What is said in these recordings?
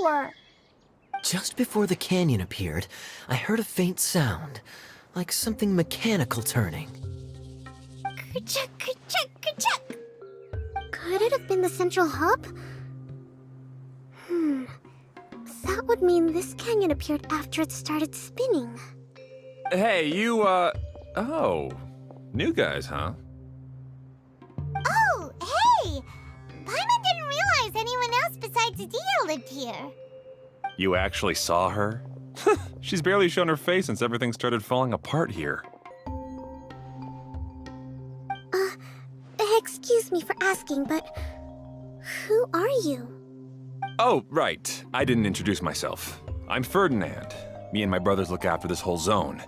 power. Just before the canyon appeared, I heard a faint sound, like something mechanical turning. Ka-chuck, ka-chuck, ka-chuck. Could it have been the central hub? That would mean this canyon appeared after it started spinning. Hey, you, oh. New guys, huh? Oh, hey! Paimon didn't realize anyone else besides Adia lived here. You actually saw her? She's barely shown her face since everything started falling apart here. Excuse me for asking, but who are you? Oh, right. I didn't introduce myself. I'm Ferdinand. Me and my brothers look after this whole zone.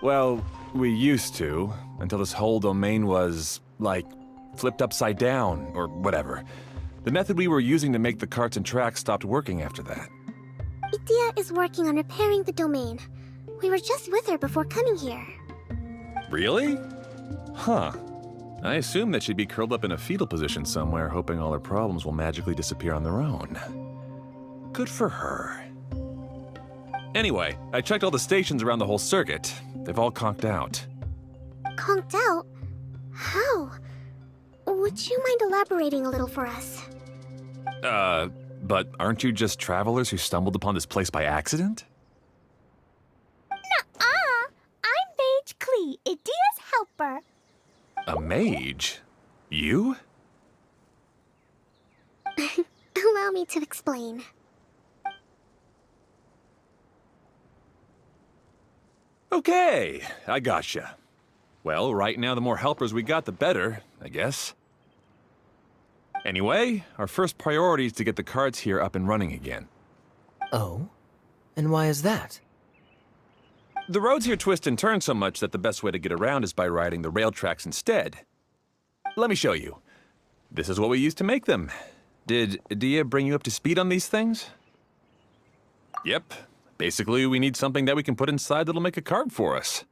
Well, we used to, until this whole domain was, like, flipped upside down, or whatever. The method we were using to make the carts and tracks stopped working after that. Idia is working on repairing the domain. We were just with her before coming here. Really? Huh. I assume that she'd be curled up in a fetal position somewhere, hoping all her problems will magically disappear on their own. Good for her. Anyway, I checked all the stations around the whole circuit. They've all conked out. Conked out? How? Would you mind elaborating a little for us? But aren't you just travelers who stumbled upon this place by accident? Nuh-uh! I'm Mage Klee, Idia's helper. A mage? You? Allow me to explain. Okay, I gotcha. Well, right now the more helpers we got, the better, I guess. Anyway, our first priority is to get the carts here up and running again. Oh? And why is that? The roads here twist and turn so much that the best way to get around is by riding the rail tracks instead. Let me show you. This is what we used to make them. Did Adia bring you up to speed on these things? Yep. Basically, we need something that we can put inside that'll make a cart for us.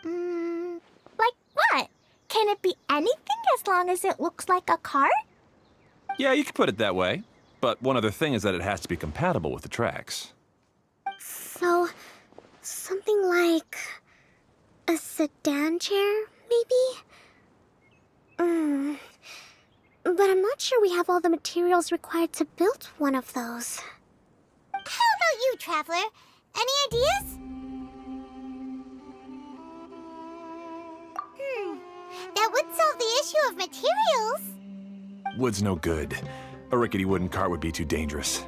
Like what? Can it be anything as long as it looks like a cart? Yeah, you could put it that way. But one other thing is that it has to be compatible with the tracks. So, something like a sedan chair, maybe? But I'm not sure we have all the materials required to build one of those. How about you, Traveler? Any ideas? That would solve the issue of materials. Wood's no good. A rickety wooden cart would be too dangerous.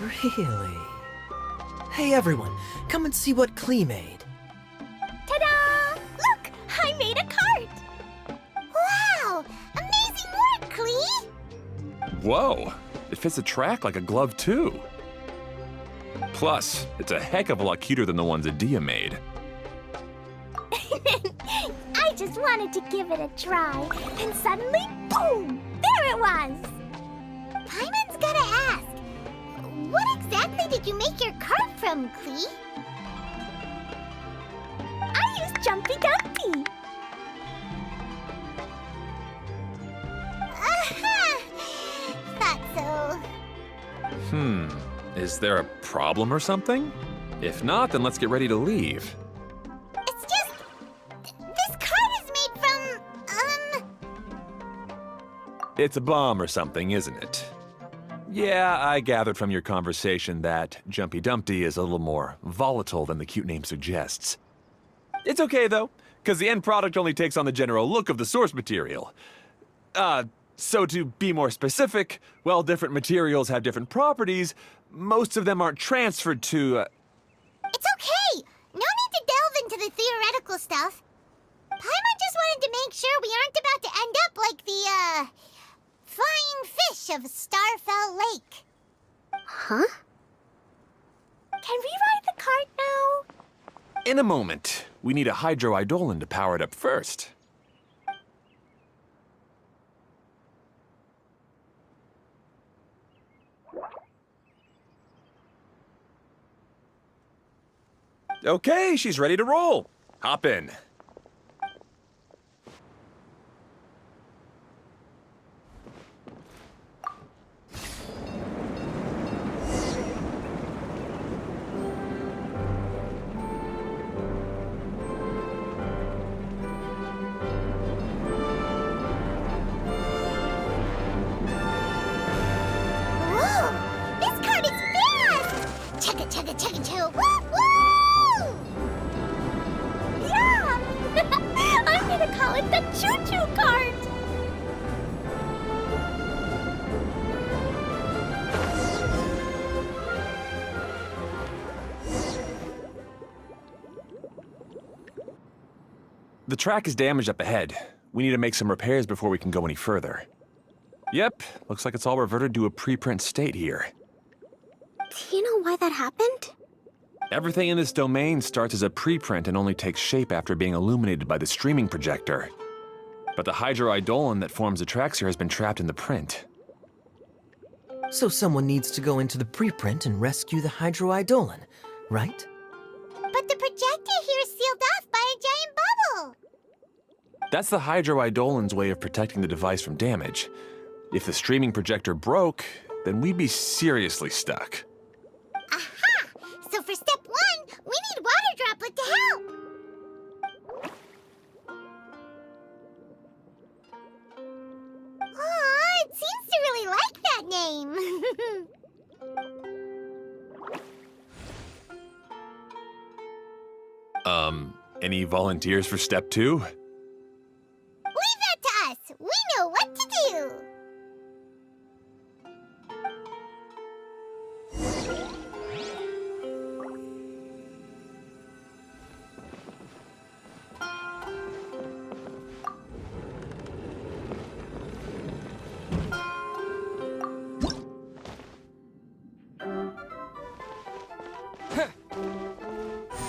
Really? Hey everyone, come and see what Klee made. Ta-da! Look! I made a cart! Wow! Amazing work, Klee! Whoa! It fits the track like a glove, too. Plus, it's a heck of a lot cuter than the ones Adia made. I just wanted to give it a try, and suddenly, boom! There it was! Paimon's gotta ask, what exactly did you make your cart from, Klee? I used Jumpy Dumpy. Aha! Thought so. Is there a problem or something? If not, then let's get ready to leave. It's just... this cart is made from, It's a bomb or something, isn't it? Yeah, I gathered from your conversation that Jumpy Dumpty is a little more volatile than the cute name suggests. It's okay, though, because the end product only takes on the general look of the source material. So to be more specific, while different materials have different properties, most of them aren't transferred to, It's okay! No need to delve into the theoretical stuff. Paimon just wanted to make sure we aren't about to end up like the, flying fish of Starfell Lake. Huh? Can we ride the cart now? In a moment. We need a hydroidolin to power it up first. Okay, she's ready to roll. Hop in. the track is damaged up ahead. We need to make some repairs before we can go any further. Yep, looks like it's all reverted to a preprint state here. Do you know why that happened? Everything in this domain starts as a preprint and only takes shape after being illuminated by the streaming projector. But the hydroidolin that forms the tracks here has been trapped in the print. So someone needs to go into the preprint and rescue the hydroidolin, right? But the projector here is sealed off by a giant bubble. That's the hydroidolin's way of protecting the device from damage. If the streaming projector broke, then we'd be seriously stuck. Aha! So for step 1, we need water droplet to help. Aw, it seems to really like that name. Any volunteers for step 2? Leave that to us. We know what to do.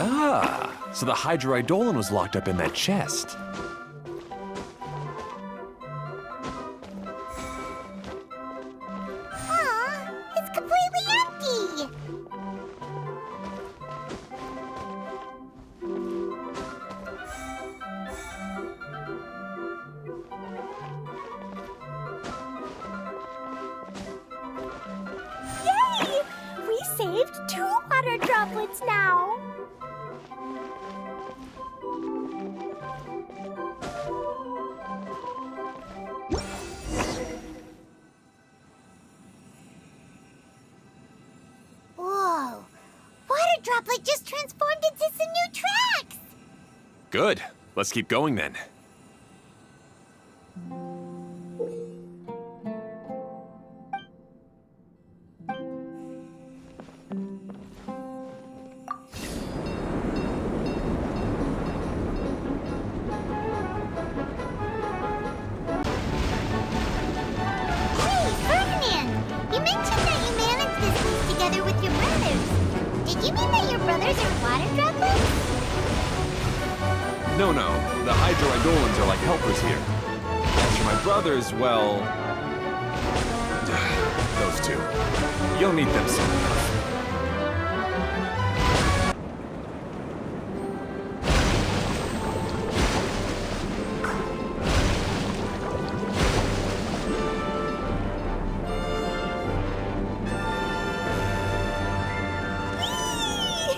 Ah, so the hydroidolin was locked up in that chest. Aw, it's completely empty. Yay! We saved 2 water droplets now. Whoa, water droplet just transformed into some new tracks. Good. Let's keep going then. Hey, Ferdinand, you mentioned that you managed this piece together with your brothers. Did you mean that your brothers are water droplets? No, the hydroidolins are like helpers here. As for my brothers, well... those two. You'll meet them soon enough.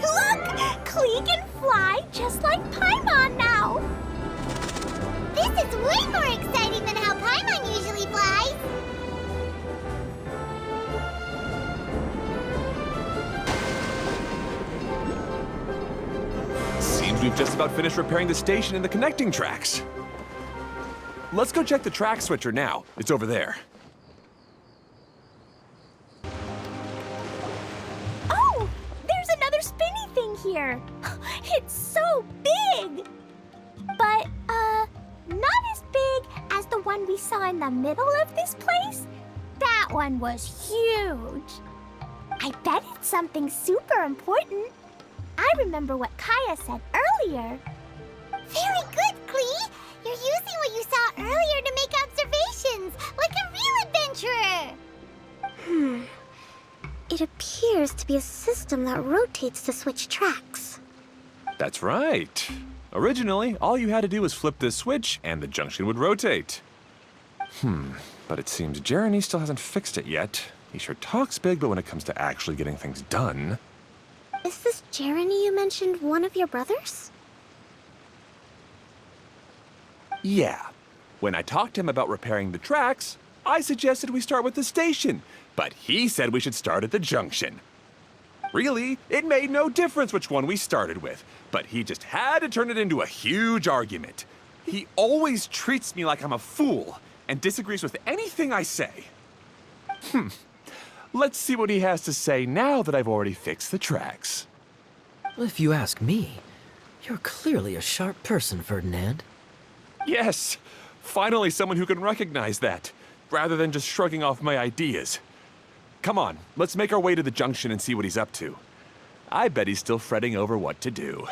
Look! Klee can fly just like Paimon now. This is way more exciting than how Paimon usually flies. Seems we've just about finished repairing the station and the connecting tracks. Let's go check the track switcher now. It's over there. Oh, there's another spinny thing here. It's so big. But, not as big as the one we saw in the middle of this place. That one was huge. I bet it's something super important. I remember what Kaya said earlier. Very good, Klee. You're using what you saw earlier to make observations, like a real adventurer. It appears to be a system that rotates to switch tracks. That's right. Originally, all you had to do was flip this switch and the junction would rotate. But it seems Jeremy still hasn't fixed it yet. He sure talks big, but when it comes to actually getting things done... Is this Jeremy you mentioned one of your brothers? Yeah. When I talked to him about repairing the tracks, I suggested we start with the station, but he said we should start at the junction. Really, it made no difference which one we started with, but he just had to turn it into a huge argument. He always treats me like I'm a fool and disagrees with anything I say. Let's see what he has to say now that I've already fixed the tracks. If you ask me, you're clearly a sharp person, Ferdinand. Yes! Finally someone who can recognize that, rather than just shrugging off my ideas. Come on, let's make our way to the junction and see what he's up to. I bet he's still fretting over what to do.